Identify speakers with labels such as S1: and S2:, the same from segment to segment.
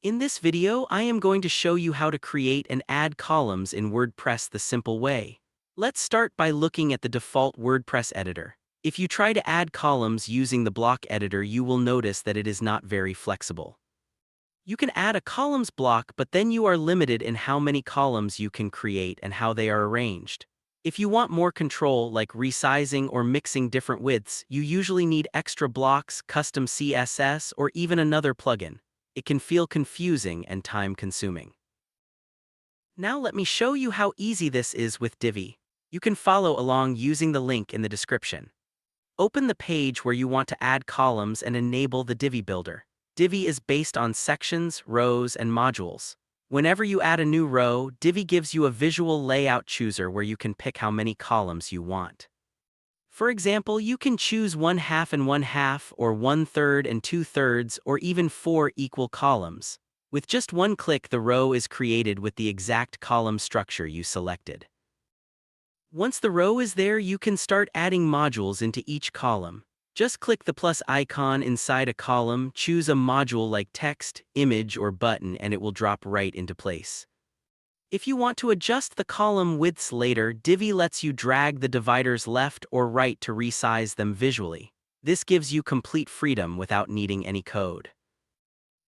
S1: In this video, I am going to show you how to create and add columns in WordPress the simple way. Let's start by looking at the default WordPress editor. If you try to add columns using the block editor, you will notice that it is not very flexible. You can add a columns block, but then you are limited in how many columns you can create and how they are arranged. If you want more control, like resizing or mixing different widths, you usually need extra blocks, custom CSS, or even another plugin. It can feel confusing and time-consuming. Now let me show you how easy this is with Divi. You can follow along using the link in the description. Open the page where you want to add columns and enable the Divi builder. Divi is based on sections, rows, and modules. Whenever you add a new row, Divi gives you a visual layout chooser where you can pick how many columns you want. For example, you can choose 1/2 and 1/2, or 1/3 and 2/3, or even 4 equal columns. With just one click, the row is created with the exact column structure you selected. Once the row is there, you can start adding modules into each column. Just click the plus icon inside a column, choose a module like text, image, or button, and it will drop right into place. If you want to adjust the column widths later, Divi lets you drag the dividers left or right to resize them visually. This gives you complete freedom without needing any code.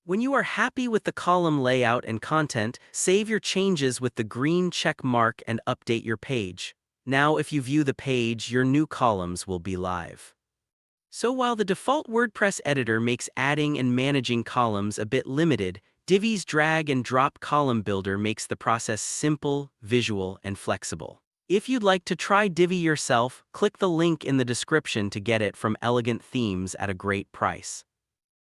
S1: When you are happy with the column layout and content, save your changes with the green check mark and update your page. Now, if you view the page, your new columns will be live. So while the default WordPress editor makes adding and managing columns a bit limited, Divi's drag and drop column builder makes the process simple, visual, and flexible. If you'd like to try Divi yourself, click the link in the description to get it from Elegant Themes at a great price.